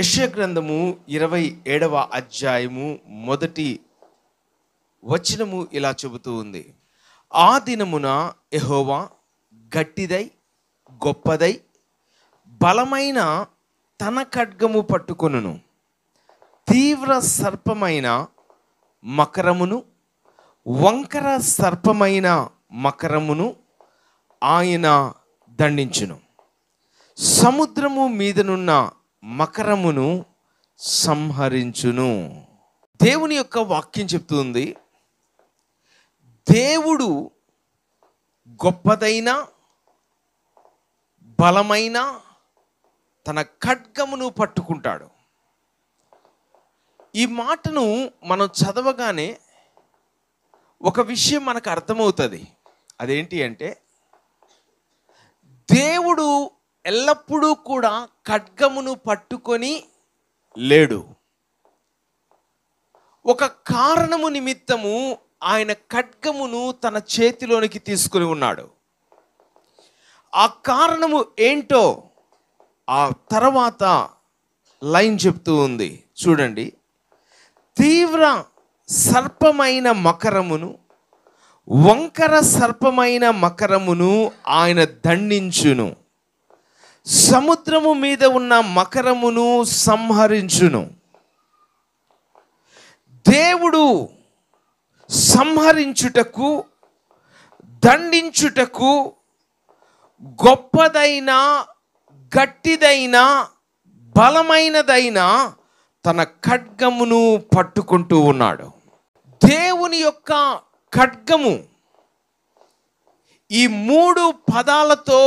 యెషయా గ్రంథము 27వ అధ్యాయము మొదటి వచనము ఇలా చెబుతూ ఉంది. ఆ దినమున యెహోవా గట్టిదై గొప్పదై బలమైన తన ఖడ్గము పట్టుకొనును, తీవ్ర సర్పమైన మకరమును వంకర సర్పమైన మకరమును ఆయన దండించును, సముద్రము మీదనున్న మకరమును సంహరించును. దేవుని యొక్క వాక్యం చెప్తుంది, దేవుడు గొప్పదైన బలమైన తన ఖడ్గమును పట్టుకుంటాడు. ఈ మాటను మనం చదవగానే ఒక విషయం మనకు అర్థమవుతుంది. అదేంటి అంటే, దేవుడు ఎల్లప్పుడూ కూడా ఖడ్గమును పట్టుకొని లేడు. ఒక కారణము నిమిత్తము ఆయన ఖడ్గమును తన చేతిలోనికి తీసుకుని ఉన్నాడు. ఆ కారణము ఏంటో ఆ తర్వాత లైన్ చెప్తూ ఉంది. చూడండి, తీవ్ర సర్పమైన మకరమును వంకర సర్పమైన మకరమును ఆయన దండించును, సముద్రము మీద ఉన్న మకరమును సంహరించును. దేవుడు సంహరించుటకు దండించుటకు గొప్పదైన గట్టిదైన బలమైనదైన తన ఖడ్గమును పట్టుకుంటూ ఉన్నాడు. దేవుని యొక్క ఖడ్గము ఈ 3 పదాలతో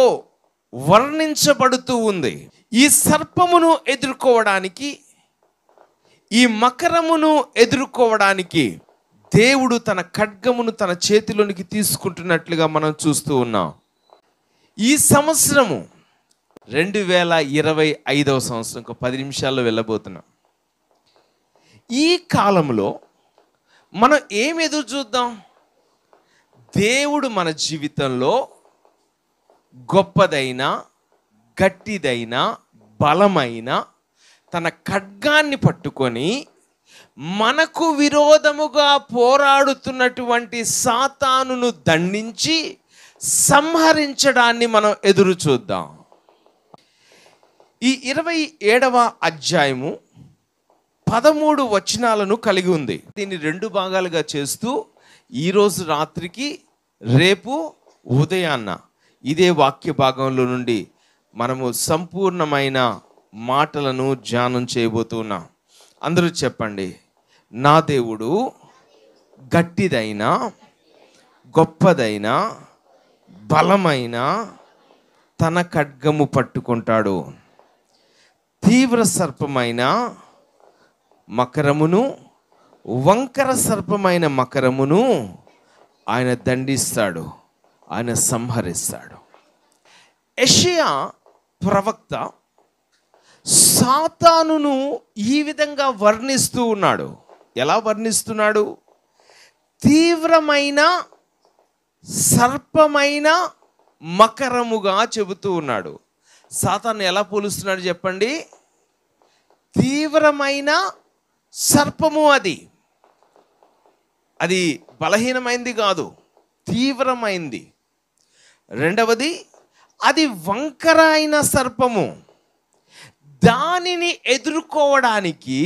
వర్ణించబడుతూ ఉంది. ఈ సర్పమును ఎదుర్కోవడానికి, ఈ మకరమును ఎదుర్కోవడానికి దేవుడు తన ఖడ్గమును తన చేతిలోనికి తీసుకుంటున్నట్లుగా మనం చూస్తూ ఉన్నాం. ఈ సంవత్సరము 2025వ సంవత్సరం, ఇంకో 10 నిమిషాల్లో వెళ్ళబోతున్నాం. ఈ కాలంలో మనం ఏం ఎదురు చూద్దాం? దేవుడు మన జీవితంలో గొప్పదైన గట్టిదైన బలమైన తన ఖడ్గాన్ని పట్టుకొని మనకు విరోధముగా పోరాడుతున్నటువంటి సాతానును దండించి సంహరించడాన్ని మనం ఎదురు చూద్దాం. ఈ 27వ అధ్యాయము 13 వచనాలను కలిగి ఉంది. దీన్ని 2 భాగాలుగా చేస్తూ ఈరోజు రాత్రికి రేపు ఉదయాన్న ఇదే వాక్య భాగంలో నుండి మనము సంపూర్ణమైన మాటలను ధ్యానం చేయబోతున్నాం. అందరూ చెప్పండి, నా దేవుడు గట్టిదైన గొప్పదైన బలమైన తన ఖడ్గము పట్టుకుంటాడు, తీవ్ర సర్పమైన మకరమును వంకర సర్పమైన మకరమును ఆయన దండిస్తాడు, ఆయన సంహరిస్తాడు. యెషయా ప్రవక్త సాతానును ఈ విధంగా వర్ణిస్తూ ఉన్నాడు. ఎలా వర్ణిస్తున్నాడు? తీవ్రమైన సర్పమైన మకరముగా చెబుతూ ఉన్నాడు. సాతాను ఎలా పోలుస్తున్నాడు చెప్పండి? తీవ్రమైన సర్పము. అది బలహీనమైంది కాదు, తీవ్రమైంది. రెండవది, అది వంకర అయిన సర్పము. దానిని ఎదుర్కోవడానికి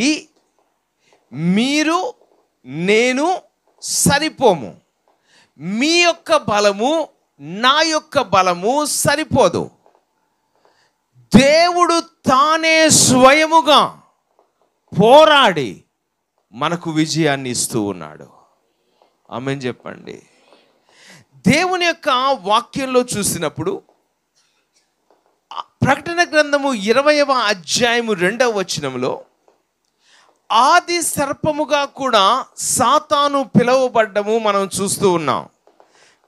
మీరు నేను సరిపోము. మీ యొక్క బలము నా యొక్క బలము సరిపోదు. దేవుడు తానే స్వయముగా పోరాడి మనకు విజయాన్ని ఇస్తూ ఉన్నాడు. ఆమేన్ చెప్పండి. దేవుని యొక్క వాక్యంలో చూసినప్పుడు ప్రకటన గ్రంథము 20వ అధ్యాయము 2వ వచనంలో ఆది సర్పముగా కూడా సాతాను పిలువబడ్డము మనం చూస్తూ ఉన్నాం.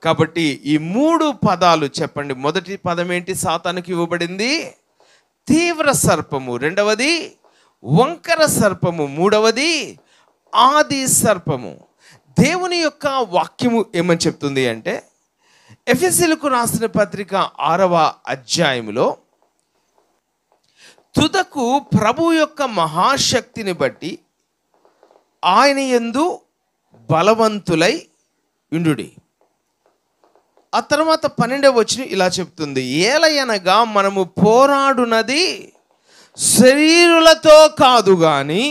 కాబట్టి ఈ 3 పదాలు చెప్పండి. మొదటి పదం ఏంటి? సాతానుకి ఇవ్వబడింది తీవ్ర సర్పము, రెండవది వంకర సర్పము, మూడవది ఆది సర్పము. దేవుని యొక్క వాక్యము ఏమని చెప్తుంది అంటే, ఎఫెసీయులకు రాసిన పత్రిక 6వ అధ్యాయములో తుదకు ప్రభు యొక్క మహాశక్తిని బట్టి ఆయన యందు బలవంతులై ఉండుడి. ఆ తర్వాత 12వ వచనం ఇలా చెప్తుంది, ఏలయనగా మనము పోరాడునది శరీరులతో కాదు గాని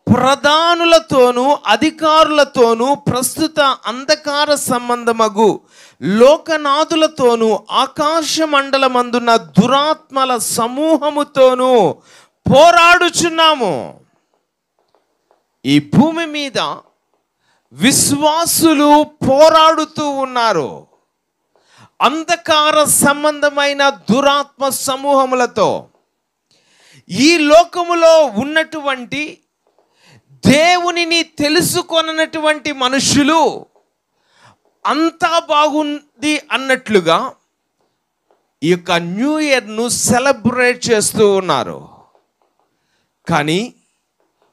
ప్రధానులతోనూ అధికారులతోనూ ప్రస్తుత అంధకార సంబంధమగు లోకనాథులతోనూ ఆకాశ మండలమందున్న దురాత్మల సమూహముతోనూ పోరాడుచున్నాము. ఈ భూమి మీద విశ్వాసులు పోరాడుతూ ఉన్నారు అంధకార సంబంధమైన దురాత్మ సమూహములతో. ఈ లోకములో ఉన్నటువంటి దేవునిని తెలుసుకొననటువంటి మనుషులు అంతా బాగుంది అన్నట్లుగా ఈ యొక్క న్యూ ఇయర్ను సెలబ్రేట్ చేస్తూ ఉన్నారు. కానీ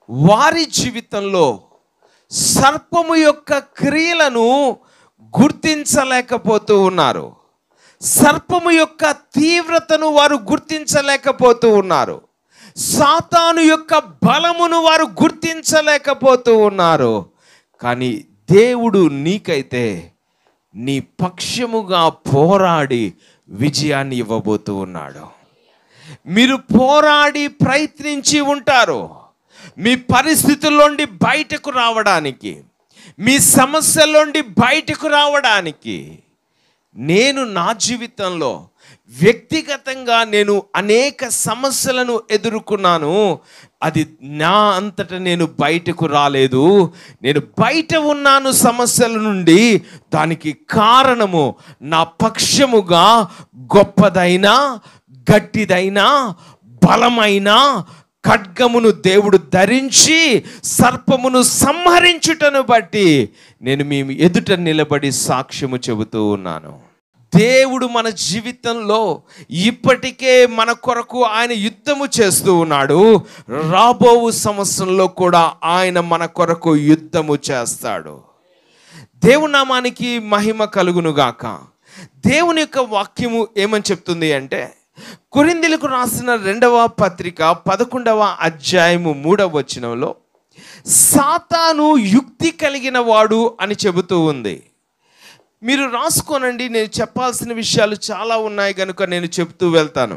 వారి జీవితంలో సర్పము యొక్క క్రియలను గుర్తించలేకపోతూ ఉన్నారు. సర్పము యొక్క తీవ్రతను వారు గుర్తించలేకపోతూ ఉన్నారు. సాతాను యొక్క బలమును వారు గుర్తించలేకపోతూ ఉన్నారు. కానీ దేవుడు నీకైతే నీ పక్షముగా పోరాడి విజయాన్ని ఇవ్వబోతూ ఉన్నాడు. మీరు పోరాడి ప్రయత్నించి ఉంటారు మీ పరిస్థితుల్లోండి బయటకు రావడానికి, మీ సమస్యల్లోండి బయటకు రావడానికి. నేను నా జీవితంలో వ్యక్తిగతంగా నేను అనేక సమస్యలను ఎదుర్కొన్నాను. అది నా అంతట నేను బయటకు రాలేదు, నేను బయట ఉన్నాను సమస్యల నుండి. దానికి కారణము నా పక్షముగా గొప్పదైన, గట్టిదైన, బలమైన ఖడ్గమును దేవుడు ధరించి సర్పమును సంహరించుటను బట్టి నేను మీ ఎదుట నిలబడి సాక్ష్యము చెబుతూ ఉన్నాను. దేవుడు మన జీవితంలో ఇప్పటికే మన కొరకు ఆయన యుద్ధము చేస్తూ ఉన్నాడు. రాబో సంవత్సరంలో కూడా ఆయన మన కొరకు యుద్ధము చేస్తాడు. దేవుని నామానికి మహిమ కలుగునుగాక. దేవుని యొక్క వాక్యము ఏమని చెప్తుంది అంటే, కొరింథీయులకు రాసిన 2వ పత్రిక 11వ అధ్యాయము 3వ వచనంలో సాతాను యుక్తి కలిగిన వాడు అని చెబుతూ ఉంది. మీరు రాసుకోనండి, నేను చెప్పాల్సిన విషయాలు చాలా ఉన్నాయి కనుక నేను చెప్తూ వెళ్తాను.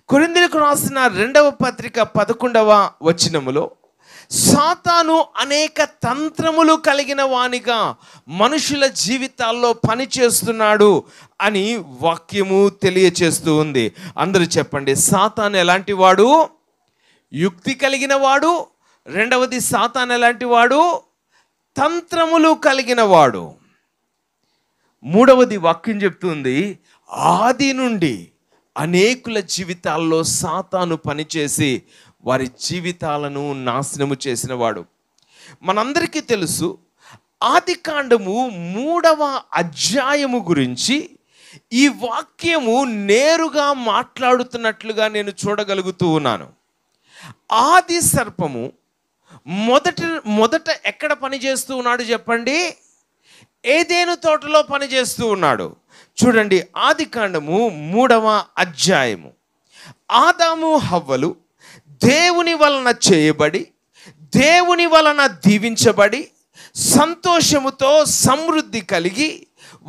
కొరింథీయులకు రాసిన 2వ పత్రిక 11వ వచనములో సాతాను అనేక తంత్రములు కలిగిన వానిగా మనుషుల జీవితాల్లో పనిచేస్తున్నాడు అని వాక్యము తెలియచేస్తూ ఉంది. అందరూ చెప్పండి, సాతాను ఎలాంటి వాడు? యుక్తి కలిగిన వాడు. రెండవది, సాతాను ఎలాంటి వాడు? తంత్రములు కలిగిన వాడు. మూడవది వాక్యం చెప్తుంది, ఆది నుండి అనేకుల జీవితాల్లో సాతాను పనిచేసి వారి జీవితాలను నాశనము చేసిన వాడు. మనందరికీ తెలుసు, ఆదికాండము 3వ అధ్యాయము గురించి ఈ వాక్యము నేరుగా మాట్లాడుతున్నట్లుగా నేను చూడగలుగుతూ ఉన్నాను. ఆది సర్పము మొదట ఎక్కడ పనిచేస్తూ ఉన్నాడు చెప్పండి? ఏదెను తోటలో పనిచేస్తూ ఉన్నాడు. చూడండి, ఆదికాండము 3వ అధ్యాయము. ఆదాము హవ్వలు దేవుని వలన చేయబడి, దేవుని వలన దీవించబడి, సంతోషముతో సమృద్ధి కలిగి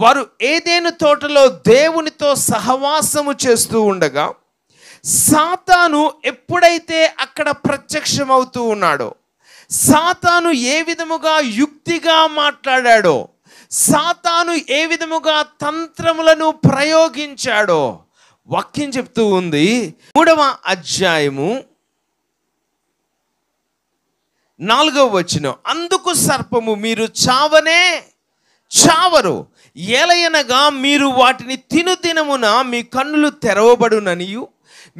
వారు ఏదెను తోటలో దేవునితో సహవాసము చేస్తూ ఉండగా, సాతాను ఎప్పుడైతే అక్కడ ప్రత్యక్షమవుతూ ఉన్నాడో, సాతాను ఏ విధముగా యుక్తిగా మాట్లాడాడో, సాతాను ఏ విధముగా తంత్రములను ప్రయోగించాడో వాక్యం చెప్తూ ఉంది. 3వ అధ్యాయము 4వ వచనం, అందుకు సర్పము, మీరు చావనే చావరు, ఏలయనగా మీరు వాటిని తిను దినమున మీ కన్నులు తెరవబడుననియు,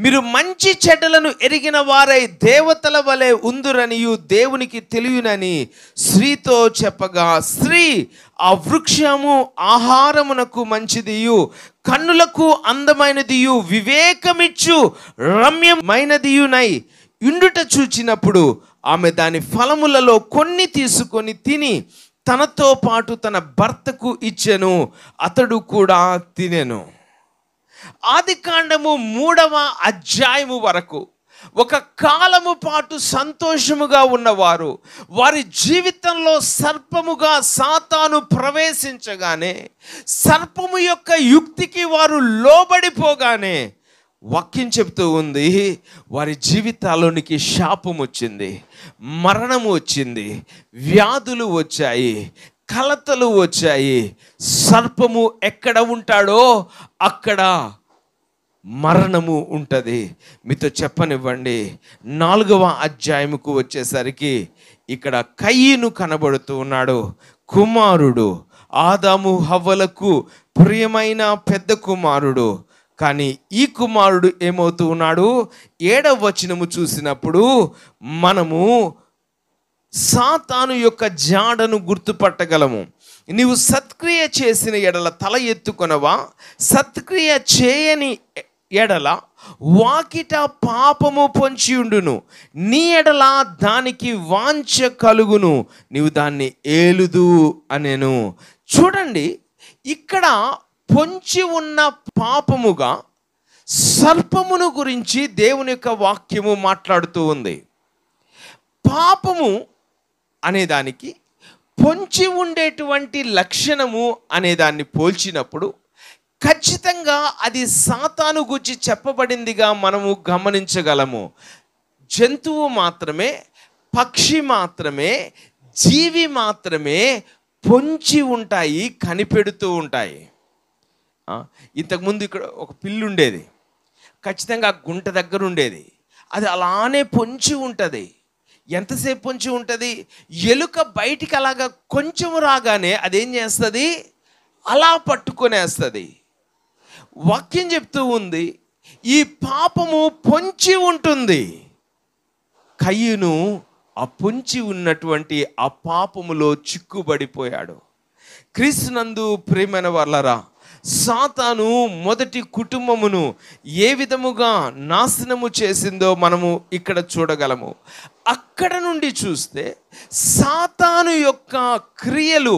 మీరు మంచి చెడ్డలను ఎరిగిన వారై దేవతల వలె ఉందురనియు దేవునికి తెలియనని స్త్రీతో చెప్పగా, స్త్రీ ఆ వృక్షము ఆహారమునకు మంచిదియు, కన్నులకు అందమైనదియు, వివేకమిచ్చు రమ్యమైనదియునై ఇండుట చూచినప్పుడు ఆమె దాని ఫలములలో కొన్ని తీసుకొని తిని తనతో పాటు తన భర్తకు ఇచ్చెను, అతడు కూడా తినెను. ఆదికాండము 3వ అధ్యాయము వరకు ఒక కాలము పాటు సంతోషముగా ఉన్నవారు వారి జీవితంలో సర్పముగా సాతాను ప్రవేశించగానే, సర్పము యొక్క యుక్తికి వారు లోబడిపోగానే వాక్యం చెప్తూ ఉంది, వారి జీవితాల్లోనికి శాపం వచ్చింది, మరణము వచ్చింది, వ్యాధులు వచ్చాయి, కలతలు వచ్చాయి. సర్పము ఎక్కడ ఉంటాడో అక్కడ మరణము ఉంటుంది. మీతో చెప్పనివ్వండి, 4వ అధ్యాయముకు వచ్చేసరికి ఇక్కడ కయీను కనబడుతూ ఉన్నాడు. కుమారుడు, ఆదాము హవ్వలకు ప్రియమైన పెద్ద కుమారుడు. కానీ ఈ కుమారుడు ఏమవుతూ ఉన్నాడు? 7వ వచనము చూసినప్పుడు మనము సాతాను యొక్క జాడను గుర్తుపట్టగలము. నీవు సత్క్రియ చేసిన ఎడల తల ఎత్తుకొనవా, సత్క్రియ చేయని ఎడల వాకిట పాపము పొంచియుండును, నీ ఎడల దానికి వాంఛ కలుగును, నీవు దాన్ని ఏలుదు అనేను. చూడండి, ఇక్కడ పొంచి ఉన్న పాపముగా సర్పమును గురించి దేవుని యొక్క వాక్యము మాట్లాడుతూ ఉంది. పాపము అనేదానికి పొంచి ఉండేటువంటి లక్షణము అనేదాన్ని పోల్చినప్పుడు ఖచ్చితంగా అది సాతాను గురించి చెప్పబడిందిగా మనము గమనించగలము. జంతువు మాత్రమే, పక్షి మాత్రమే, జీవి మాత్రమే పొంచి ఉంటాయి, కనిపెడుతూ ఉంటాయి. ఇంతకుముందు ఇక్కడ ఒక పిల్లి ఉండేది, ఖచ్చితంగా గుంట దగ్గర ఉండేది, అది అలానే పొంచి ఉంటుంది. ఎంతసేపు పొంచి ఉంటుంది? ఎలుక బయటికి అలాగా కొంచెం రాగానే అదేం చేస్తుంది? అలా పట్టుకొనేస్తుంది. వాక్యం చెప్తూ ఉంది, ఈ పాపము పొంచి ఉంటుంది. కయీను ఆ పొంచి ఉన్నటువంటి ఆ పాపములో చిక్కుబడిపోయాడు. క్రీస్తునందు ప్రియమైన వాళ్ళరా, సాతాను మొదటి కుటుంబమును ఏ విధముగా నాశనము చేసిందో మనము ఇక్కడ చూడగలము. అక్కడ నుండి చూస్తే సాతాను యొక్క క్రియలు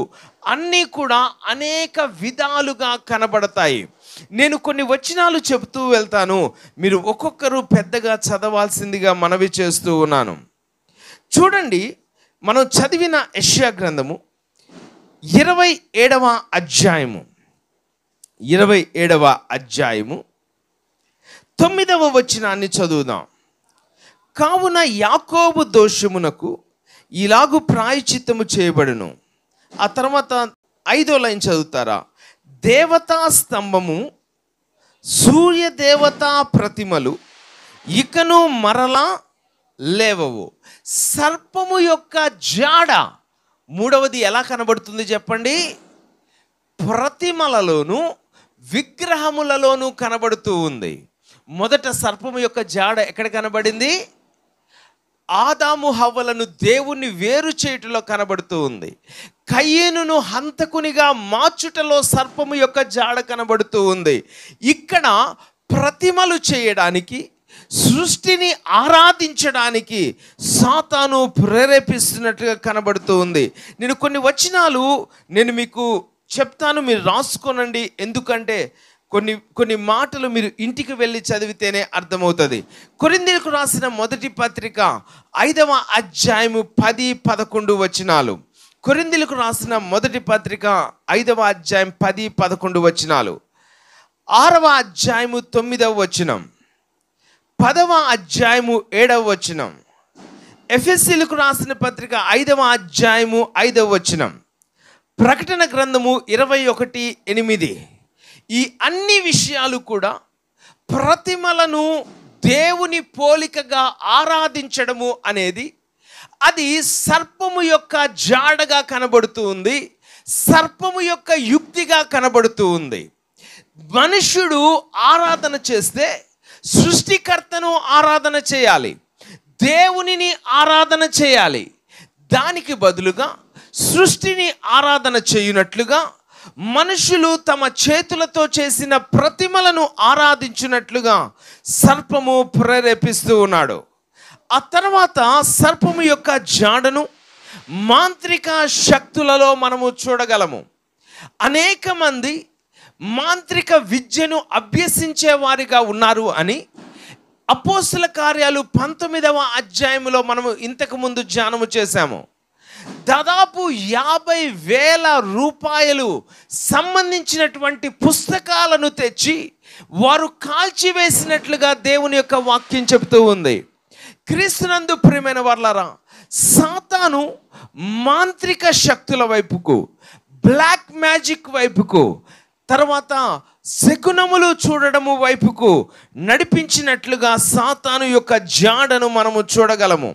అన్నీ కూడా అనేక విధాలుగా కనబడతాయి. నేను కొన్ని వచనాలు చెబుతూ వెళ్తాను, మీరు ఒక్కొక్కరు పెద్దగా చదవాల్సిందిగా మనవి చేస్తూ ఉన్నాను. చూడండి, మనం చదివిన యెషయా గ్రంథము 27వ అధ్యాయము 27వ అధ్యాయము 9వ వచనాన్ని చదువుదాం. కావున యాకోబు దోషమునకు ఇలాగు ప్రాయశ్చిత్తము చేయబడును. ఆ తర్వాత 5వ లైన్ చదువుతారా? దేవతా స్తంభము, సూర్య దేవతా ప్రతిమలు ఇకను మరలా లేవవు. సర్పము యొక్క జాడ మూడవది ఎలా కనబడుతుంది చెప్పండి? ప్రతిమలలోను విగ్రహములలోనూ కనబడుతూ ఉంది. మొదట సర్పము యొక్క జాడ ఎక్కడ కనబడింది? ఆదాము హవ్వలను దేవుణ్ణి వేరు చేయుటలో కనబడుతూ ఉంది. కయీనును హంతకునిగా మార్చుటలో సర్పము యొక్క జాడ కనబడుతూ ఉంది. ఇక్కడ ప్రతిమలు చేయడానికి, సృష్టిని ఆరాధించడానికి సాతాను ప్రేరేపిస్తున్నట్టుగా కనబడుతూ ఉంది. నేను కొన్ని వచనాలు మీకు చెప్తాను, మీరు రాసుకోనండి. ఎందుకంటే కొన్ని మాటలు మీరు ఇంటికి వెళ్ళి చదివితేనే అర్థమవుతుంది. కొరింథీయులకు రాసిన మొదటి పత్రిక 5వ అధ్యాయము 10-11 వచనాలు. కొరింథీయులకు రాసిన మొదటి పత్రిక 5వ అధ్యాయం 10-11 వచనాలు. 6వ అధ్యాయము 9వ వచనం, 10వ అధ్యాయము 7వ వచనం. ఎఫెసీయులకు రాసిన పత్రిక 5వ అధ్యాయము 5వ వచనం. ప్రకటన గ్రంథము 21:8. ఈ అన్ని విషయాలు కూడా ప్రతిమలను దేవుని పోలికగా ఆరాధించడము అనేది అది సర్పము యొక్క జాడగా కనబడుతూ ఉంది, సర్పము యొక్క యుక్తిగా కనబడుతూ ఉంది. మనుష్యుడు ఆరాధన చేస్తే సృష్టికర్తను ఆరాధన చేయాలి, దేవునిని ఆరాధన చేయాలి. దానికి బదులుగా సృష్టిని ఆరాధన చేయునట్లుగా మనుషులు తమ చేతులతో చేసిన ప్రతిమలను ఆరాధించినట్లుగా సర్పము ప్రేరేపిస్తూ ఉన్నాడు. ఆ తర్వాత సర్పము యొక్క జాడను మాంత్రిక శక్తులలో మనము చూడగలము. అనేక మంది మాంత్రిక విద్యను అభ్యసించే వారిగా ఉన్నారు అని అపోస్తల కార్యాలు 19వ అధ్యాయములో మనము ఇంతకు ముందు ధ్యానము చేశాము. దాదాపు 50,000 రూపాయలు సంబంధించినటువంటి పుస్తకాలను తెచ్చి వారు కాల్చివేసినట్లుగా దేవుని యొక్క వాక్యం చెబుతూ ఉంది. క్రీస్తునందు ప్రియమైన వారలారా, సాతాను మాంత్రిక శక్తుల వైపుకు, బ్లాక్ మ్యాజిక్ వైపుకు, తర్వాత శకునములు చూడడము వైపుకు నడిపించినట్లుగా సాతాను యొక్క జాడను మనము చూడగలము.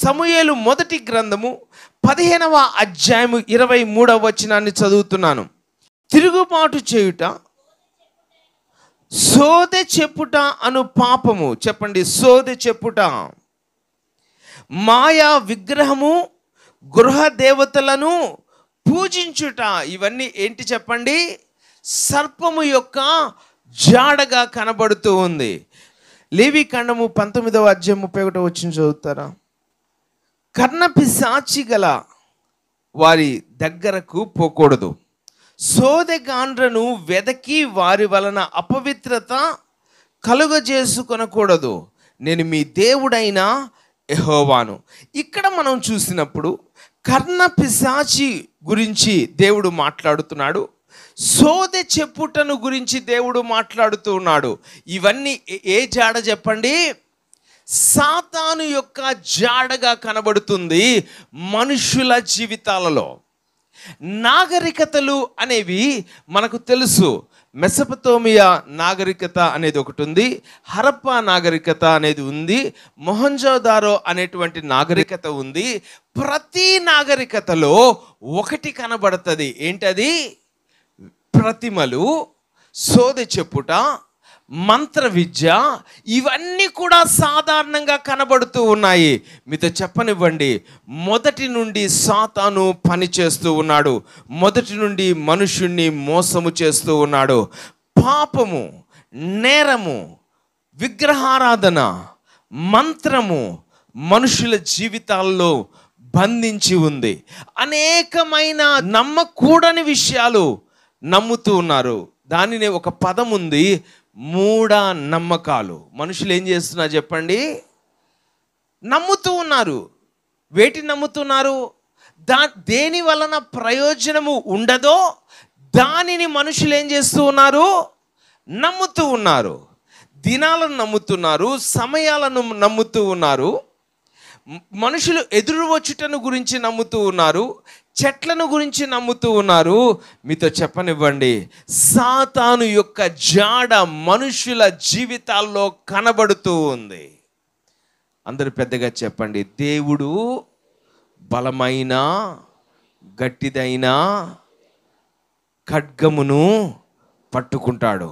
సమూయేలు మొదటి గ్రంథము 15వ అధ్యాయము 23వ వచనాన్ని చదువుతున్నాను. తిరుగుబాటు చేయుట, సోదె చెప్పుట అను పాపము, చెప్పండి, సోదె చెప్పుట, మాయా విగ్రహము, గృహ దేవతలను పూజించుట, ఇవన్నీ ఏంటి చెప్పండి? సర్పము యొక్క జాడగా కనబడుతూ ఉంది. లేవి కాండము 19వ అధ్యాయం 31వ వచనం చదువుతారా? కర్ణపిశాచి గల వారి దగ్గరకు పోకూడదు, సోదెగాండ్రను వెదకి వారి వలన అపవిత్రత కలుగజేసుకొనకూడదు, నేను మీ దేవుడైన యెహోవాను. ఇక్కడ మనం చూసినప్పుడు కర్ణపిశాచి గురించి దేవుడు మాట్లాడుతున్నాడు, సోదె చెప్పుటను గురించి దేవుడు మాట్లాడుతూ ఉన్నాడు. ఇవన్నీ ఏ జాడ చెప్పండి? సాతాను యొక్క జాడగా కనబడుతుంది మనుషుల జీవితాలలో. నాగరికతలు అనేవి మనకు తెలుసు. మెసొపొతేమియా నాగరికత అనేది ఒకటి ఉంది, హరప్పా నాగరికత అనేది ఉంది, మొహంజోదారో అనేటువంటి నాగరికత ఉంది. ప్రతి నాగరికతలో ఒకటి కనబడుతుంది. ఏంటది? ప్రతిమలు, సోదె చెప్పుట, మంత్ర విద్య, ఇవన్నీ కూడా సాధారణంగా కనబడుతూ ఉన్నాయి. మీతో చెప్పనివ్వండి, మొదటి నుండి సాతాను పని చేస్తూ ఉన్నాడు. మొదటి నుండి మనుషుణ్ణి మోసము చేస్తూ ఉన్నాడు. పాపము, నేరము, విగ్రహారాధన, మంత్రము మనుషుల జీవితాల్లో బంధించి ఉంది. అనేకమైన నమ్మకూడని విషయాలు నమ్ముతూ ఉన్నారు. దానినే ఒక పదం ఉంది, మూఢ నమ్మకాలు. మనుషులు ఏం చేస్తున్నారు చెప్పండి? నమ్ముతూ ఉన్నారు. వేటి నమ్ముతున్నారు? దేని వలన ప్రయోజనము ఉండదో దానిని మనుషులు ఏం చేస్తూ ఉన్నారు? నమ్ముతూ ఉన్నారు. దినాలను నమ్ముతున్నారు, సమయాలను నమ్ముతూ ఉన్నారు, మనుషులు ఎదురు వచ్చుటను గురించి నమ్ముతూ ఉన్నారు, చెట్లను గురించి నమ్ముతూ ఉన్నారు. మీతో చెప్పనివ్వండి, సాతాను యొక్క జాడ మనుషుల జీవితాల్లో కనబడుతూ ఉంది. అందరూ పెద్దగా చెప్పండి, దేవుడు బలమైన గట్టిదైన ఖడ్గమును పట్టుకుంటాడు.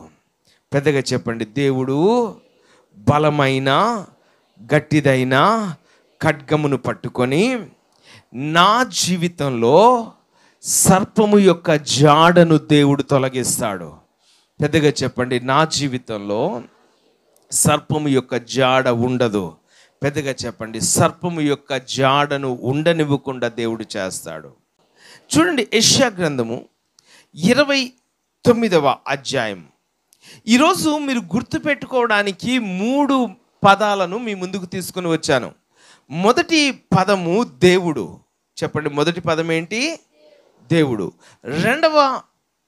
పెద్దగా చెప్పండి, దేవుడు బలమైన గట్టిదైన ఖడ్గమును పట్టుకొని నా జీవితంలో సర్పము యొక్క జాడను దేవుడు తొలగిస్తాడు. పెద్దగా చెప్పండి, నా జీవితంలో సర్పము యొక్క జాడ ఉండదు. పెద్దగా చెప్పండి, సర్పము యొక్క జాడను ఉండనివ్వకుండా దేవుడు చేస్తాడు. చూడండి, యెషయా గ్రంథము 29వ అధ్యాయం. ఈరోజు మీరు గుర్తుపెట్టుకోవడానికి 3 పదాలను మీ ముందుకు తీసుకుని వచ్చాను. మొదటి పదము దేవుడు. చెప్పండి, మొదటి పదం ఏంటి? దేవుడు. రెండవ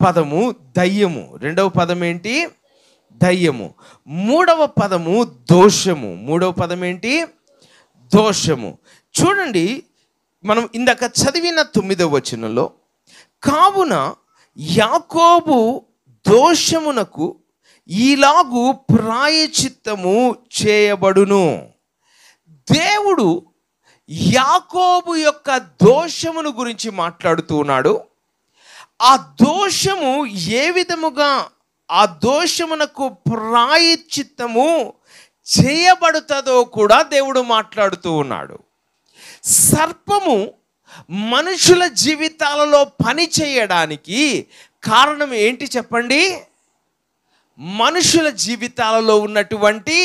పదము దయ్యము. రెండవ పదం ఏంటి? దయ్యము. మూడవ పదము దోషము. మూడవ పదం ఏంటి? దోషము. చూడండి, మనం ఇందాక చదివిన 9వ వచనంలో, కావున యాకోబు దోషమునకు ఈలాగు ప్రాయశ్చిత్తము చేయబడును. దేవుడు యాకోబు యొక్క దోషమును గురించి మాట్లాడుతూ ఉన్నాడు. ఆ దోషము ఏ విధముగా, ఆ దోషమునకు ప్రాయశ్చిత్తము చేయబడుతుందో కూడా దేవుడు మాట్లాడుతూ ఉన్నాడు. సర్పము మనుషుల జీవితాలలో పని చేయడానికి కారణం ఏంటి చెప్పండి? మనుషుల జీవితాలలో ఉన్నటువంటి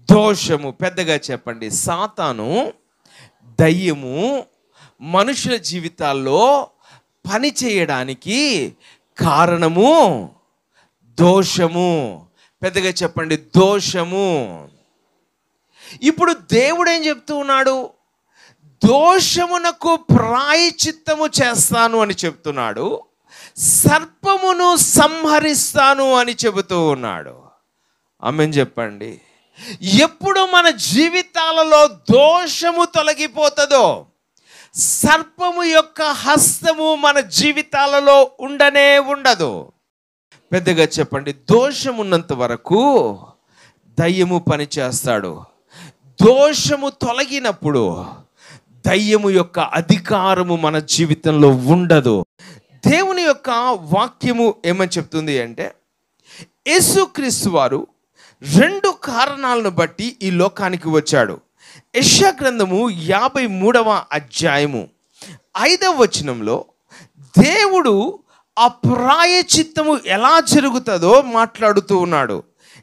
దోషము. పెద్దగా చెప్పండి, సాతాను, దయ్యము మనుషుల జీవితాల్లో పని చేయడానికి కారణము దోషము. పెద్దగా చెప్పండి, దోషము. ఇప్పుడు దేవుడు ఏం చెప్తూ ఉన్నాడు? దోషమునకు ప్రాయశ్చిత్తము చేస్తాను అని చెప్తున్నాడు, సర్పమును సంహరిస్తాను అని చెబుతూ ఉన్నాడు. ఆమేన్ చెప్పండి. ఎప్పుడు మన జీవితాలలో దోషము తొలగిపోతుందో, సర్పము యొక్క హస్తము మన జీవితాలలో ఉండనే ఉండదు. పెద్దగా చెప్పండి. దోషం ఉన్నంత వరకు దయ్యము పని చేస్తాడు. దోషము తొలగినప్పుడు దయ్యము యొక్క అధికారము మన జీవితంలో ఉండదు. దేవుని యొక్క వాక్యము ఏమని చెప్తుంది అంటే, యేసుక్రీస్తు వారు 2 కారణాలను బట్టి ఈ లోకానికి వచ్చాడు. యెషయా గ్రంథము 53వ అధ్యాయము 5వ వచనంలో దేవుడు ఆ ప్రాయశ్చిత్తము ఎలా జరుగుతుందో మాట్లాడుతూ ఉన్నాడు.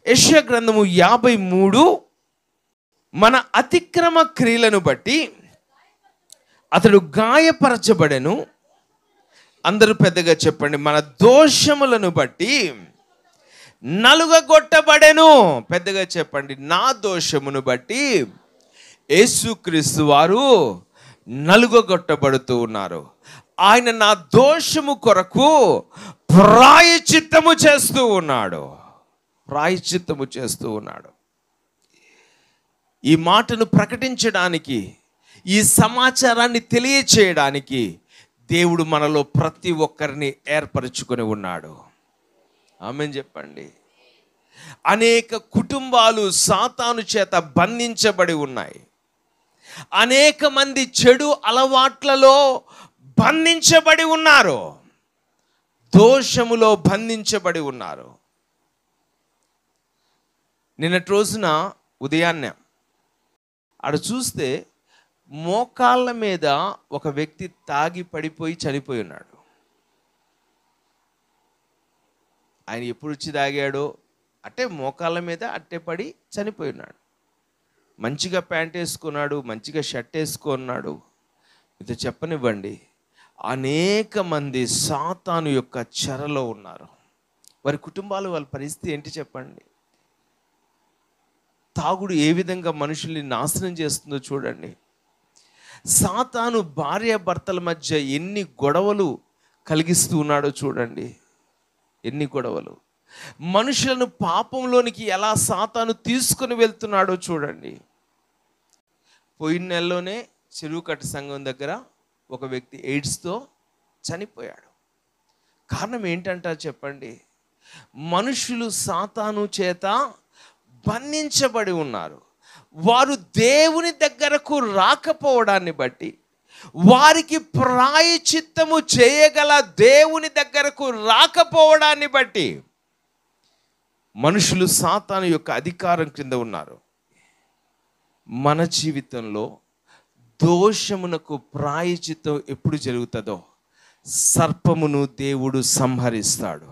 యెషయా గ్రంథము 53, మన అతిక్రమ క్రియలను బట్టి అతడు గాయపరచబడెను. అందరూ పెద్దగా చెప్పండి. మన దోషములను బట్టి నలుగగొట్టబడెను. పెద్దగా చెప్పండి. నా దోషమును బట్టి యేసుక్రీస్తు వారు నలుగగొట్టబడుతూ ఉన్నారు. ఆయన నా దోషము కొరకు ప్రాయశ్చిత్తము చేస్తూ ఉన్నాడు. ప్రాయశ్చిత్తము చేస్తూ ఉన్నాడు. ఈ మాటను ప్రకటించడానికి, ఈ సమాచారాన్ని తెలియచేయడానికి దేవుడు మనలో ప్రతి ఒక్కరిని ఏర్పరచుకొని ఉన్నాడు. ఆమేన్ చెప్పండి. అనేక కుటుంబాలు సాతాను చేత బంధించబడి ఉన్నాయి. అనేక మంది చెడు అలవాట్లలో బంధించబడి ఉన్నారు. దోషములో బంధించబడి ఉన్నారు. నిన్నటి రోజున ఉదయాన్నే ఆడ చూస్తే మోకాళ్ళ మీద ఒక వ్యక్తి తాగి పడిపోయి చనిపోయి ఉన్నాడు. ఆయన ఎప్పుడు వచ్చి తాగాడో అట్టే మోకాళ్ళ మీద అట్టే పడి చనిపోయి ఉన్నాడు. మంచిగా ప్యాంట్ వేసుకున్నాడు, మంచిగా షర్ట్ వేసుకున్నాడు. ఇది చెప్పనివ్వండి, అనేక మంది సాతాను యొక్క చెరలో ఉన్నారు. వారి కుటుంబాలు, వాళ్ళ పరిస్థితి ఏంటి చెప్పండి. తాగుడు ఏ విధంగా మనుషుల్ని నాశనం చేస్తుందో చూడండి. సాతాను భార్యాభర్తల మధ్య ఎన్ని గొడవలు కలిగిస్తూ ఉన్నాడో చూడండి. ఎన్ని గొడవలు. మనుషులను పాపంలోనికి ఎలా సాతాను తీసుకుని వెళ్తున్నాడో చూడండి. పోయిన నెలలోనే చెరువు కట్ట సంఘం దగ్గర ఒక వ్యక్తి ఎయిడ్స్తో చనిపోయాడు. కారణం ఏంటంటారు చెప్పండి. మనుషులు సాతాను చేత బంధించబడి ఉన్నారు. వారు దేవుని దగ్గరకు రాకపోవడాన్ని బట్టి, వారికి ప్రాయశ్చిత్తము చేయగల దేవుని దగ్గరకు రాకపోవడాన్ని బట్టి మనుషులు సాతాను యొక్క అధికారం క్రింద ఉన్నారు. మన జీవితంలో దోషమునకు ప్రాయశ్చిత్తం ఎప్పుడు జరుగుతుందో సర్పమును దేవుడు సంహరిస్తాడు.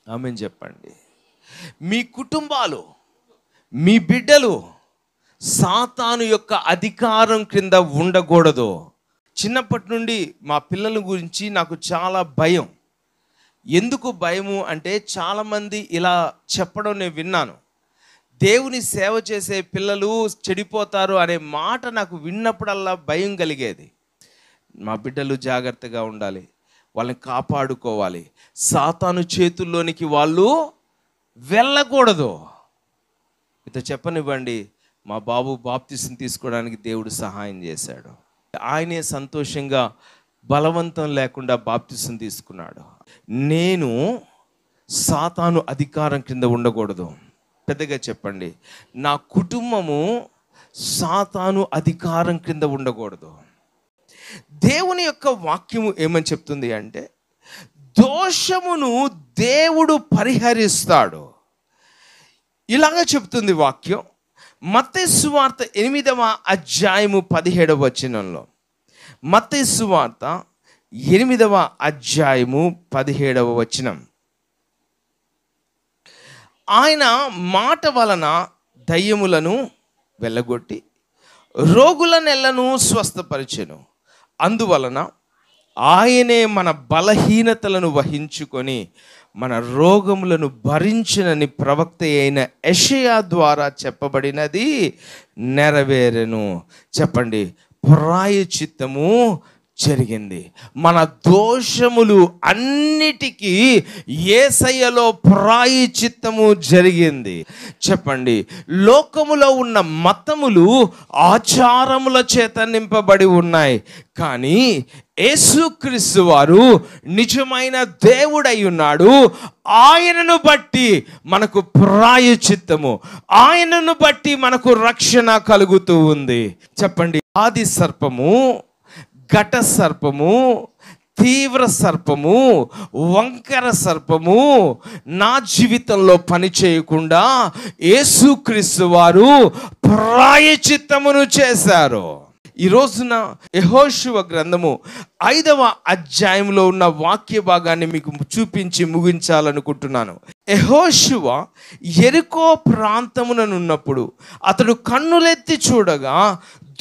ఆమేన్ చెప్పండి. మీ కుటుంబాలు, మీ బిడ్డలు సాతాను యొక్క అధికారం క్రింద ఉండకూడదు. చిన్నప్పటి నుండి మా పిల్లల గురించి నాకు చాలా భయం. ఎందుకు భయము అంటే, చాలామంది ఇలా చెప్పడం నేను విన్నాను. దేవుని సేవ చేసే పిల్లలు చెడిపోతారు అనే మాట నాకు విన్నప్పుడల్లా భయం కలిగేది. మా బిడ్డలు జాగ్రత్తగా ఉండాలి, వాళ్ళని కాపాడుకోవాలి, సాతాను చేతుల్లోనికి వాళ్ళు వెళ్ళకూడదు. ఇత చెప్పనివ్వండి, మా బాబు బాప్తిసం తీసుకోవడానికి దేవుడు సహాయం చేశాడు. ఆయనే సంతోషంగా బలవంతం లేకుండా బాప్తిసం తీసుకున్నాడు. నేను సాతాను అధికారం కింద ఉండకూడదు. పెద్దగా చెప్పండి. నా కుటుంబము సాతాను అధికారం క్రింద ఉండకూడదు. దేవుని యొక్క వాక్యము ఏమని చెప్తుంది అంటే, దోషమును దేవుడు పరిహరిస్తాడు. ఇలాగ చెప్తుంది వాక్యం. మత్తయి సువార్త 8వ అధ్యాయము 17వ వచనంలో, మత్తయి సువార్త 8వ అధ్యాయము 17వ వచనం, ఆయన మాట వలన దయ్యములను వెళ్ళగొట్టి రోగులనెల్లను స్వస్థపరిచెను. అందువలన ఆయనే మన బలహీనతలను వహించుకొని మన రోగములను భరించునని ప్రవక్త అయిన యెషయా ద్వారా చెప్పబడినది నెరవేరెను. చెప్పండి, ప్రాయశ్చిత్తము జరిగింది. మన దోషములు అన్నిటికీ యేసయ్యలో ప్రాయశ్చిత్తము జరిగింది. చెప్పండి, లోకములో ఉన్న మతములు ఆచారముల చేత నింపబడి ఉన్నాయి, కానీ యేసుక్రీస్తు వారు నిజమైన దేవుడై ఉన్నాడు. ఆయనను బట్టి మనకు ప్రాయశ్చిత్తము, ఆయనను బట్టి మనకు రక్షణ కలుగుతూ ఉంది. చెప్పండి, ఆది సర్పము, ఘట సర్పము, తీవ్ర సర్పము, వంకర సర్పము నా జీవితంలో పని చేయకుండా యేసుక్రీస్తు వారు ప్రాయశ్చిత్తమును చేశారు. ఈ రోజున యెహోషువ గ్రంథము 5వ అధ్యాయంలో ఉన్న వాక్య భాగాన్ని మీకు చూపించి ముగించాలనుకుంటున్నాను. యెహోషువ యెరికో ప్రాంతముననున్నప్పుడు అతడు కన్నులెత్తి చూడగా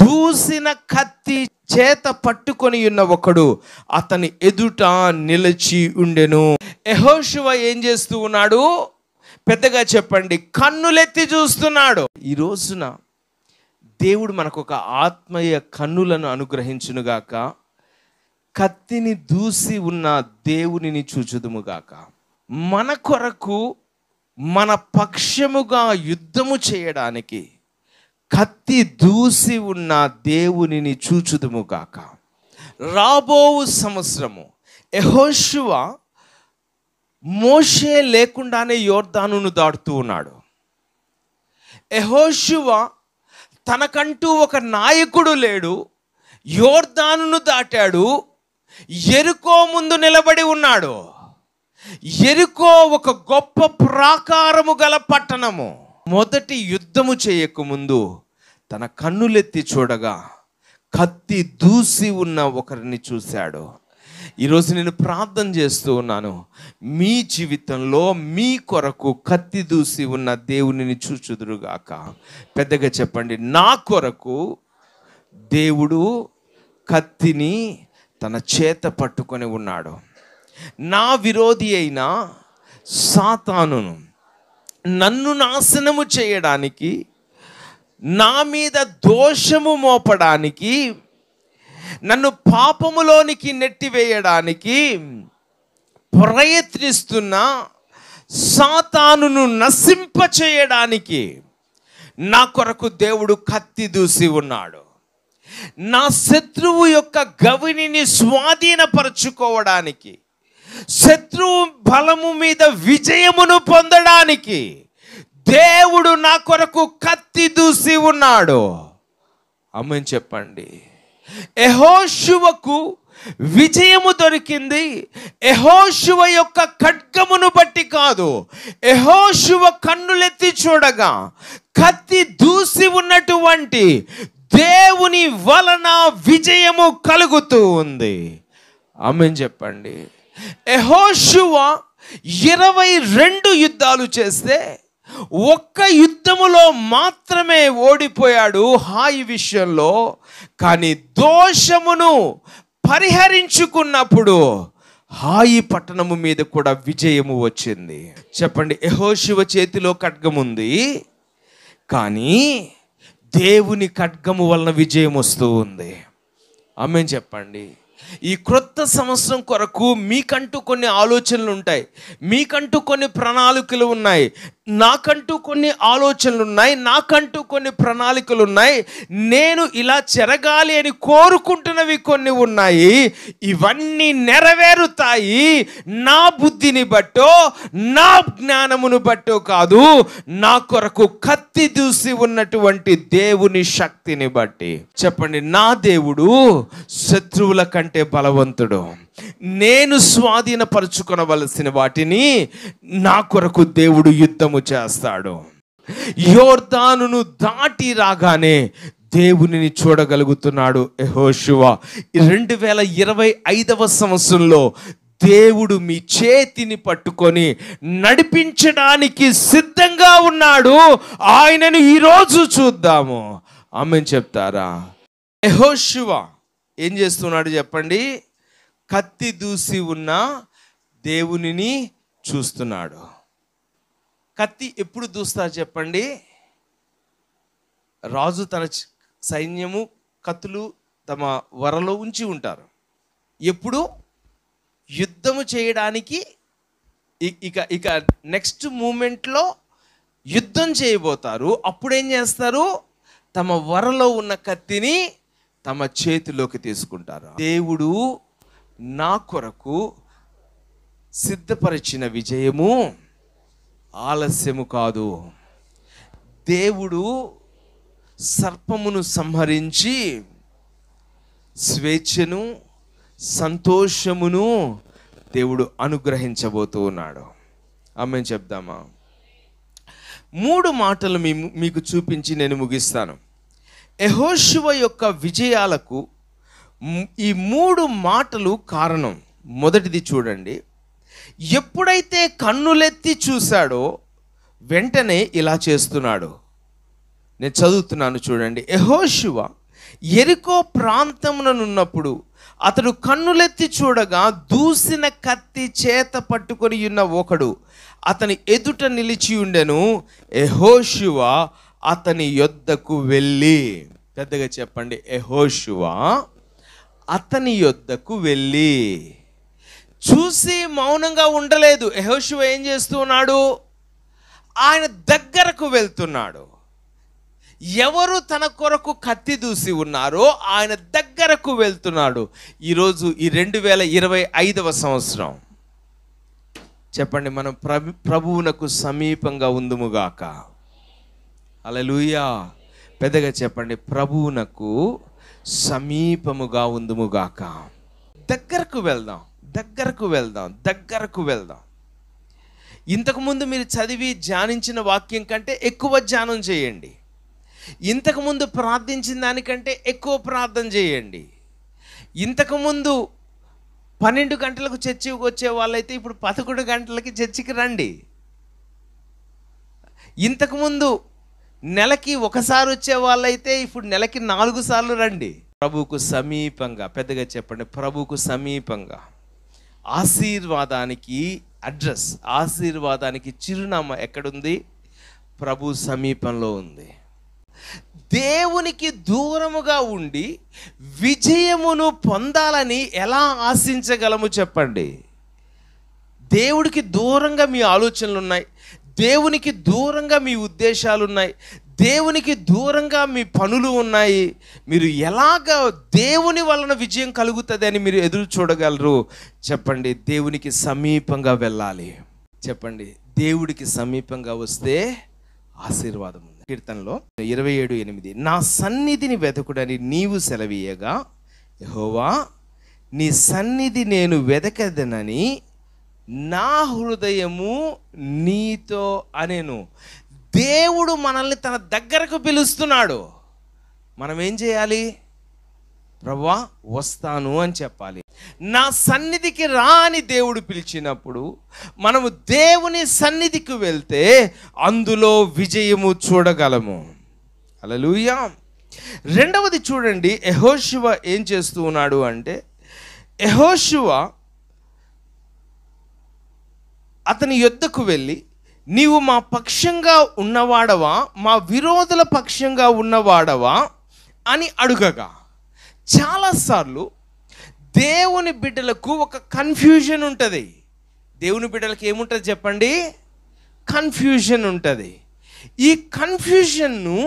దూసిన కత్తి చేత పట్టుకొని ఉన్న ఒకడు అతని ఎదుట నిలిచి ఉండెను. యెహోషువ ఏం చేస్తూ ఉన్నాడు? పెద్దగా చెప్పండి, కన్నులెత్తి చూస్తున్నాడు. ఈ రోజున దేవుడు మనకు ఒక ఆత్మీయ కన్నులను అనుగ్రహించునుగాక. కత్తిని దూసి ఉన్న దేవునిని చూచుదుముగాక. మన కొరకు మన పక్షముగా యుద్ధము చేయడానికి కత్తి దూసి ఉన్న దేవునిని చూచుదుముగాక. రాబో సంవత్సరము యెహోషువ మోషే లేకుండానే యోర్దానును దాటుతూ ఉన్నాడు. యెహోషువ తనకంటూ ఒక నాయకుడు లేడు, యోర్దానును దాటాడు, యెరికో ముందు నిలబడి ఉన్నాడు. యెరికో ఒక గొప్ప ప్రాకారము గల పట్టణము. మొదటి యుద్ధము చేయకముందు తన కన్నులెత్తి చూడగా కత్తి దూసి ఉన్న ఒకరిని చూశాడు. ఈరోజు నేను ప్రార్థన చేస్తూ ఉన్నాను, మీ జీవితంలో మీ కొరకు కత్తి దూసి ఉన్న దేవునిని చూచుదురుగాక. పెద్దగా చెప్పండి, నా కొరకు దేవుడు కత్తిని తన చేత పట్టుకొని ఉన్నాడు. నా విరోధి అయిన సాతానును నన్ను నాశనము చేయడానికి, నా మీద దోషము మోపడానికి, నన్ను పాపములోనికి నెట్టివేయడానికి ప్రయత్నిస్తున్న సాతానును నశింప చేయడానికి నా కొరకు దేవుడు కత్తి దూసి ఉన్నాడు. నా శత్రువు యొక్క గవినిని స్వాధీనపరచుకోవడానికి, శత్రువు బలము మీద విజయమును పొందడానికి దేవుడు నా కొరకు కత్తి దూసి ఉన్నాడు. ఆమేన్ చెప్పండి. యెహోషువకు విజయము దొరికింది యెహోషువ యొక్క ఖడ్గమును బట్టి కాదు. యెహోషువ కన్నులెత్తి చూడగా కత్తి దూసి ఉన్నటువంటి దేవుని వలన విజయము కలుగుతూ ఉంది. ఆమేన్ చెప్పండి. యెహోషువ 22 యుద్ధాలు చేస్తే ఒక్క యుద్ధములో మాత్రమే ఓడిపోయాడు హాయి విషయంలో. కానీ దోషమును పరిహరించుకున్నప్పుడు హాయి పట్టణము మీద కూడా విజయము వచ్చింది. చెప్పండి, యెహోషువ చేతిలో ఖడ్గముంది, కానీ దేవుని ఖడ్గము వలన విజయం వస్తూ ఉంది. ఆమేన్ చెప్పండి. ఈ క్రొత్త సంవత్సరం కొరకు మీకంటూ కొన్ని ఆలోచనలు ఉంటాయి, మీకంటూ కొన్ని ప్రణాళికలు ఉన్నాయి, నాకంటూ కొన్ని ఆలోచనలు ఉన్నాయి, నాకంటూ కొన్ని ప్రణాళికలు ఉన్నాయి. నేను ఇలా జరగాలి అని కోరుకుంటున్నవి కొన్ని ఉన్నాయి. ఇవన్నీ నెరవేరుతాయి నా బుద్ధిని బట్టో నా జ్ఞానమును బట్టో కాదు, నా కొరకు కత్తి దూసి ఉన్నటువంటి దేవుని శక్తిని బట్టి. చెప్పండి, నా దేవుడు శత్రువుల కంటే బలవంతుడు. నేను స్వాధీనపరుచుకొనవలసిన వాటిని నా కొరకు దేవుడు యుద్ధము చేస్తాడు. యోర్దానును దాటి రాగానే దేవునిని చూడగలుగుతున్నాడు యెహోషువ. 2025వ సంవత్సరంలో దేవుడు మీ చేతిని పట్టుకొని నడిపించడానికి సిద్ధంగా ఉన్నాడు. ఆయనను ఈరోజు చూద్దాము. ఆమేన్ చెప్తారా? యెహోషువ ఏం చేస్తున్నాడు చెప్పండి? కత్తి దూసి ఉన్న దేవునిని చూస్తున్నాడు. కత్తి ఎప్పుడు దూస్తారు చెప్పండి? రాజు తన సైన్యము కత్తులు తమ వరలో ఉంచి ఉంటారు. ఎప్పుడు యుద్ధము చేయడానికి ఇక నెక్స్ట్ మూమెంట్లో యుద్ధం చేయబోతారు. అప్పుడేం చేస్తారు? తమ వరలో ఉన్న కత్తిని తమ చేతిలోకి తీసుకుంటారు. దేవుడు నా కొరకు సిద్ధపరిచిన విజయము ఆలస్యము కాదు. దేవుడు సర్పమును సంహరించి స్వేచ్ఛను, సంతోషమును దేవుడు అనుగ్రహించబోతూ ఉన్నాడు. ఆమేన్ చెప్దామా? 3 మాటలు మీకు చూపించి నేను ముగిస్తాను. యెహోషువ యొక్క విజయాలకు ఈ 3 మాటలు కారణం. మొదటిది చూడండి, ఎప్పుడైతే కన్నులెత్తి చూశాడో వెంటనే ఇలా చేస్తున్నాడు. నేను చదువుతున్నాను చూడండి. యెహోషువ యెరికో ప్రాంతముననున్నప్పుడు అతడు కన్నులెత్తి చూడగా దూసిన కత్తి చేత పట్టుకొని ఉన్న ఒకడు అతని ఎదుట నిలిచి ఉండెను. యెహోషువ అతని యొద్దకు వెళ్ళి, పెద్దగా చెప్పండి, యెహోషువ అతని యొద్దకు వెళ్ళి చూసి మౌనంగా ఉండలేదు. యెహోషువ ఏం చేస్తున్నాడు? ఆయన దగ్గరకు వెళ్తున్నాడు. ఎవరు తన కొరకు కత్తి దూసి ఉన్నారో ఆయన దగ్గరకు వెళ్తున్నాడు. ఈరోజు ఈ 2025వ సంవత్సరం చెప్పండి, మనం ప్రభువునకు సమీపంగా ఉందుముగాక. హల్లెలూయా. పెద్దగా చెప్పండి, ప్రభువునకు సమీపముగా ఉందుముగాక. దగ్గరకు వెళ్దాం, దగ్గరకు వెళ్దాం, దగ్గరకు వెళ్దాం. ఇంతకుముందు మీరు చదివి ధ్యానించిన వాక్యం కంటే ఎక్కువ ధ్యానం చేయండి. ఇంతకుముందు ప్రార్థించిన దానికంటే ఎక్కువ ప్రార్థన చేయండి. ఇంతకుముందు 12 గంటలకు చర్చికి వచ్చే వాళ్ళైతే ఇప్పుడు 11 గంటలకి చర్చికి రండి. ఇంతకుముందు నెలకి ఒకసారి వచ్చే వాళ్ళైతే ఇప్పుడు నెలకి 4 సార్లు రండి. ప్రభువుకు సమీపంగా, పెద్దగా చెప్పండి, ప్రభువుకు సమీపంగా. ఆశీర్వాదానికి అడ్రస్, ఆశీర్వాదానికి చిరునామా ఎక్కడుంది? ప్రభు సమీపంలో ఉంది. దేవునికి దూరముగా ఉండి విజయమును పొందాలని ఎలా ఆశించగలము చెప్పండి? దేవుడికి దూరంగా మీ ఆలోచనలు ఉన్నాయి, దేవునికి దూరంగా మీ ఉద్దేశాలు ఉన్నాయి, దేవునికి దూరంగా మీ పనులు ఉన్నాయి. మీరు ఎలాగ దేవుని వలన విజయం కలుగుతుంది అని మీరు ఎదురు చూడగలరు చెప్పండి? దేవునికి సమీపంగా వెళ్ళాలి. చెప్పండి, దేవుడికి సమీపంగా వస్తే ఆశీర్వాదం ఉంది. కీర్తనలో 27:8, నా సన్నిధిని వెతకుడని నీవు సెలవీయగా యెహోవా నీ సన్నిధి నేను వెదకదనని నా హృదయము నీతో అనెను. దేవుడు మనల్ని తన దగ్గరకు పిలుస్తున్నాడు. మనం ఏం చేయాలి? ప్రభువా వస్తాను అని చెప్పాలి. నా సన్నిధికి రా అని దేవుడు పిలిచినప్పుడు మనము దేవుని సన్నిధికి వెళ్తే అందులో విజయము చూడగలము. హల్లెలూయా. రెండవది చూడండి, యెహోషువ ఏం చేస్తూ ఉన్నాడు అంటే, యెహోషువ అతని యొద్దకు వెళ్ళి నీవు మా పక్షంగా ఉన్నవాడవా, మా విరోధుల పక్షంగా ఉన్నవాడవా అని అడుగగా, చాలాసార్లు దేవుని బిడ్డలకు ఒక కన్ఫ్యూజన్ ఉంటుంది. దేవుని బిడ్డలకు ఏముంటుంది చెప్పండి? కన్ఫ్యూజన్ ఉంటుంది. ఈ కన్ఫ్యూజన్ను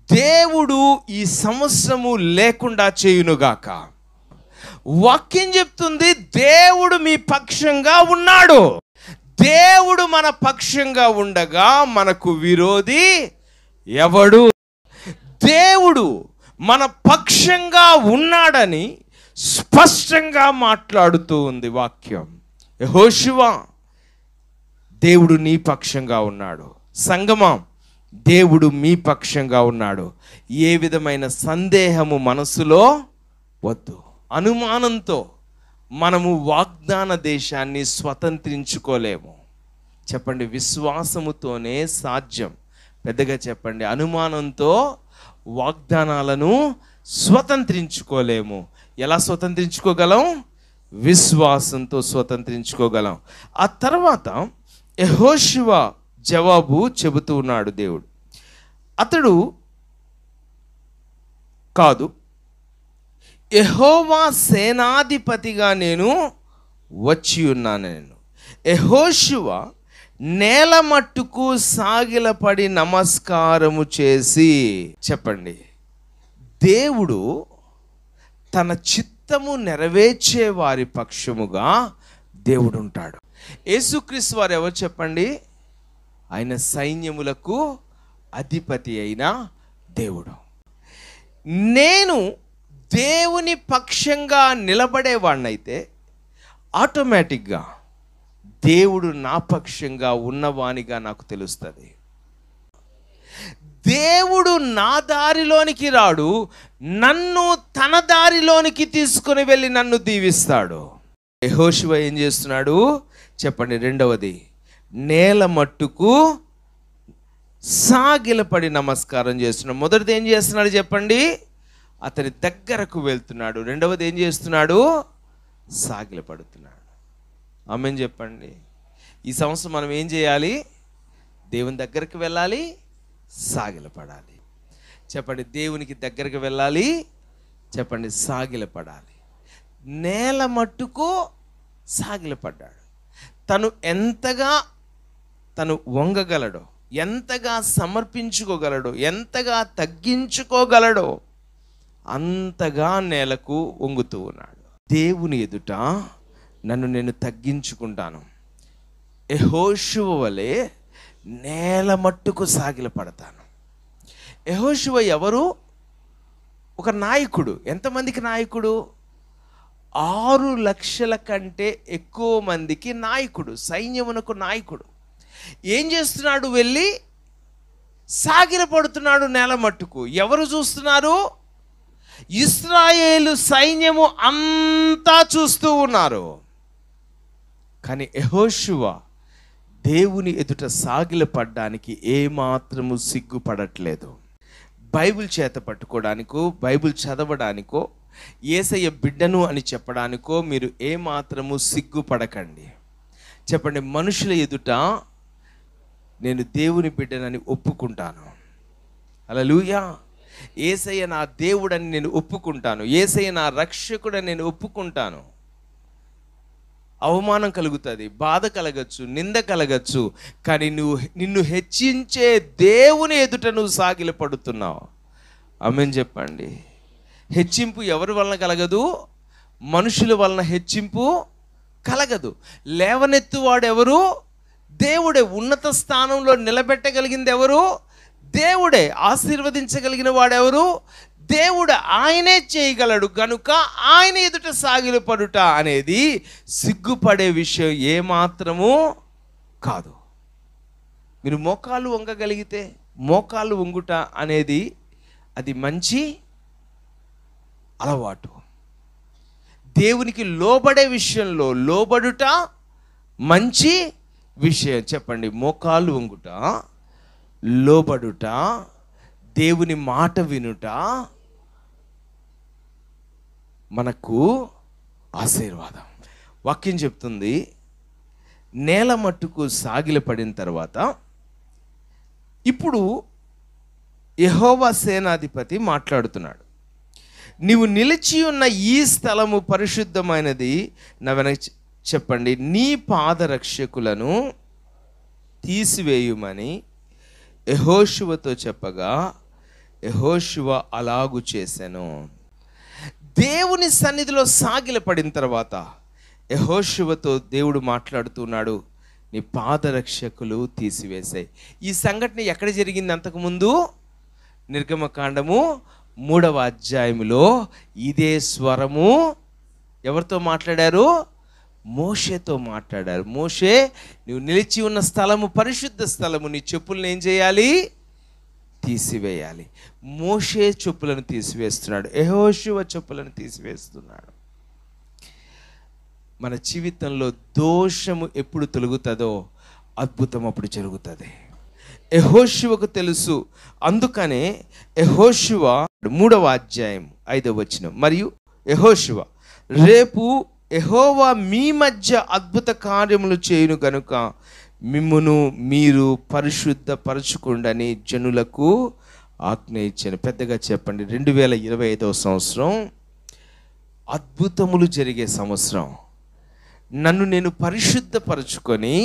దేవుడు ఈ సంవత్సరము లేకుండా చేయునుగాక. వాక్యం చెప్తుంది, దేవుడు మీ పక్షంగా ఉన్నాడు. దేవుడు మన పక్షంగా ఉండగా మనకు విరోధి ఎవడు? దేవుడు మన పక్షంగా ఉన్నాడని స్పష్టంగా మాట్లాడుతూ ఉంది వాక్యం. యెహోషువ, దేవుడు నీ పక్షంగా ఉన్నాడు. సంగమం, దేవుడు మీ పక్షంగా ఉన్నాడు. ఏ విధమైన సందేహము మనసులో వద్దు. అనుమానంతో మనము వాగ్దాన దేశాన్ని స్వతంత్రించుకోలేము. చెప్పండి, విశ్వాసముతోనే సాధ్యం. పెద్దగా చెప్పండి, అనుమానంతో వాగ్దానాలను స్వతంత్రించుకోలేము. ఎలా స్వతంత్రించుకోగలం? విశ్వాసంతో స్వతంత్రించుకోగలం. ఆ తర్వాత యెహోషువ జవాబు చెబుతూ ఉన్నాడు దేవుడు. అతడు కాదు, యెహోవా సేనాధిపతిగా నేను వచ్చి ఉన్నాను. యెహోషువ నేల మట్టుకు సాగిలపడి నమస్కారము చేసి, చెప్పండి, దేవుడు తన చిత్తము నెరవేర్చే వారి పక్షముగా దేవుడు ఉంటాడు. యేసుక్రీస్తు వారు ఎవరు చెప్పండి? ఆయన సైన్యములకు అధిపతి అయిన దేవుడు. నేను దేవుని పక్షంగా నిలబడేవాడినైతే ఆటోమేటిక్గా దేవుడు నా పక్షంగా ఉన్నవానిగా నాకు తెలుస్తుంది. దేవుడు నా దారిలోనికి రాడు, నన్ను తన దారిలోనికి తీసుకొని వెళ్ళి నన్ను దీవిస్తాడు. యెహోషువ ఏం చేస్తున్నాడు చెప్పండి? రెండవది, నేల మట్టుకు సాగిలపడి నమస్కారం చేస్తున్నాడు. మొదటిది ఏం చేస్తున్నాడు చెప్పండి? అతని దగ్గరకు వెళ్తున్నాడు. రెండవది ఏం చేస్తున్నాడు? సాగిలపడుతున్నాడు. ఆమేన్ చెప్పండి. ఈ సంవత్సరం మనం ఏం చేయాలి? దేవుని దగ్గరికి వెళ్ళాలి, సాగిలపడాలి. చెప్పండి, దేవునికి దగ్గరికి వెళ్ళాలి, చెప్పండి, సాగిలపడాలి. నేల మట్టుకు సాగిలపడ్డాడు. తను ఎంతగా వంగగలడో, ఎంతగా సమర్పించుకోగలడో, ఎంతగా తగ్గించుకోగలడో అంతగా నేలకు వంగుతూ ఉన్నాడు. దేవుని ఎదుట నన్ను నేను తగ్గించుకుంటాను. యెహోషువ వలె నేల మట్టుకు సాగిలపడతాను. యెహోషువ ఎవరు? ఒక నాయకుడు. ఎంతమందికి నాయకుడు? 6 లక్షల కంటే ఎక్కువ మందికి నాయకుడు, సైన్యమునకు నాయకుడు. ఏం చేస్తున్నాడు? వెళ్ళి సాగిలపడుతున్నాడు నేల మట్టుకు. ఎవరు చూస్తున్నారు? ఇశ్రాయేలు సైన్యము అంతా చూస్తూ ఉన్నారు. కానీ యెహోషువ దేవుని ఎదుట సాగిలపడ్డానికి ఏమాత్రము సిగ్గుపడట్లేదు. బైబిల్ చేత పట్టుకోవడానికో, బైబిల్ చదవడానికో, యేసయ్య బిడ్డను అని చెప్పడానికో మీరు ఏమాత్రము సిగ్గుపడకండి. చెప్పండి, మనుషుల ఎదుట నేను దేవుని బిడ్డనని ఒప్పుకుంటాను. హల్లెలూయా. యేసయ్య నా దేవుడని నేను ఒప్పుకుంటాను. యేసయ్య నా రక్షకుడని నేను ఒప్పుకుంటాను. అవమానం కలుగుతుంది, బాధ కలగచ్చు, నింద కలగచ్చు, కానీ నిన్ను హెచ్చించే దేవుని ఎదుట నువ్వు సాగిలపడుతున్నావు. ఆమేన్ చెప్పండి. హెచ్చింపు ఎవరి వలన కలగదు? మనుషుల వలన హెచ్చింపు కలగదు. లేవనెత్తువాడు ఎవరు? దేవుడే. ఉన్నత స్థానంలో నిలబెట్టగలిగింది ఎవరు? దేవుడే. ఆశీర్వదించగలిగిన వాడెవరు? దేవుడు. ఆయనే చేయగలడు. కనుక ఆయన ఎదుట సాగిలపడుట అనేది సిగ్గుపడే విషయం ఏమాత్రము కాదు. మీరు మోకాళ్ళు వంగగలిగితే, మోకాళ్ళు వంగుట అనేది అది మంచి అలవాటు. దేవునికి లోబడే విషయంలో లోబడుట మంచి విషయం. చెప్పండి, మోకాళ్ళు వంగుట, లోబడుట, దేవుని మాట వినుట మనకు ఆశీర్వాదం. వాక్యం చెప్తుంది, నేల మట్టుకు సాగిలపడిన తర్వాత ఇప్పుడు యెహోవా సేనాధిపతి మాట్లాడుతున్నాడు. నీవు నిలిచి ఉన్న ఈ స్థలము పరిశుద్ధమైనది. నా వెనక చెప్పండి, నీ పాదరక్షకులను తీసివేయుమని యెహోషువతో చెప్పగా యెహోషువ అలాగు చేసెను. దేవుని సన్నిధిలో సాగిలపడిన తర్వాత యెహోషువతో దేవుడు మాట్లాడుతున్నాడు, నీ పాదరక్షకులు తీసివేశాయి. ఈ సంఘటన ఎక్కడ జరిగింది? అంతకుముందు నిర్గమకాండము 3వ అధ్యాయములో ఇదే స్వరము ఎవరితో మాట్లాడారు? మోషేతో మాట్లాడారు. మోషే, నువ్వు నిలిచి ఉన్న స్థలము పరిశుద్ధ స్థలము, నీ చెప్పులను ఏం చేయాలి? తీసివేయాలి. మోషే చెప్పులను తీసివేస్తున్నాడు, యెహోషువ చెప్పులను తీసివేస్తున్నాడు. మన జీవితంలో దోషము ఎప్పుడు తొలగుతుందో అద్భుతం అప్పుడు జరుగుతుంది. యెహోషువకు తెలుసు. అందుకనే యెహోషువ 3వ అధ్యాయం 5వ వచనం, మరియు యెహోషువ, రేపు యెహోవా మీ మధ్య అద్భుత కార్యములు చేయును గనుక మిమ్మును మీరు పరిశుద్ధపరచుకుండని జనులకు ఆజ్ఞ ఇచ్చాను. పెద్దగా చెప్పండి. 2025వ సంవత్సరం అద్భుతములు జరిగే సంవత్సరం. నన్ను నేను పరిశుద్ధపరచుకొని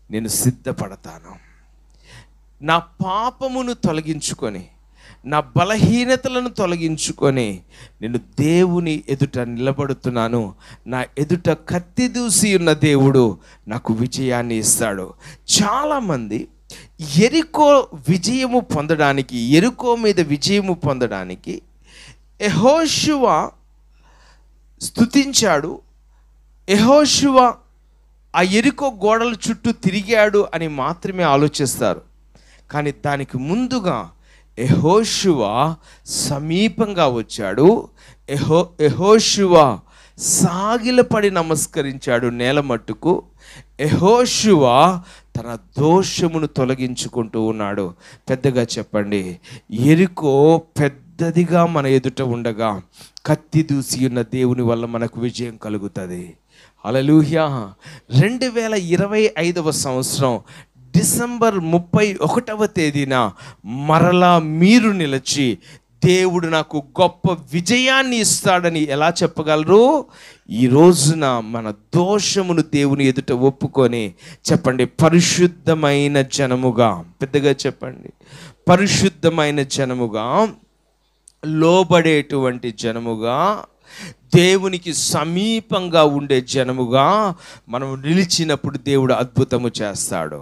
నేను సిద్ధపడతాను. నా పాపమును తొలగించుకొని, నా బలహీనతలను తొలగించుకొని నేను దేవుని ఎదుట నిలబడుతున్నాను. నా ఎదుట కత్తి దూసి ఉన్న దేవుడు నాకు విజయాన్ని ఇస్తాడు. చాలామంది ఎరికో విజయము పొందడానికి, ఎరికో మీద విజయము పొందడానికి యెహోషువ స్తుతించాడు, యెహోషువ ఆ ఎరికో గోడల చుట్టూ తిరిగాడు అని మాత్రమే ఆలోచిస్తారు. కానీ దానికి ముందుగా యెహోషువ సమీపంగా వచ్చాడు. యెహోషువ సాగిలపడి నమస్కరించాడు నేల మట్టుకు. యెహోషువ తన దోషమును తొలగించుకుంటూ ఉన్నాడు. పెద్దగా చెప్పండి. ఎరికో పెద్దదిగా మన ఎదుట ఉండగా కత్తి దూసి ఉన్న దేవుని వల్ల మనకు విజయం కలుగుతుంది. హల్లెలూయా. 2025వ సంవత్సరం డిసెంబర్ 31వ తేదీన మరలా మీరు నిలిచి దేవుడు నాకు గొప్ప విజయాన్ని ఇస్తాడని ఎలా చెప్పగలరు? ఈ రోజున మన దోషమును దేవుని ఎదుట ఒప్పుకొని చెప్పండి, పరిశుద్ధమైన జనముగా. పెద్దగా చెప్పండి. పరిశుద్ధమైన జనముగా, లోబడేటువంటి జనముగా, దేవునికి సమీపంగా ఉండే జనముగా మనం నిలిచినప్పుడు దేవుడు అద్భుతము చేస్తాడు.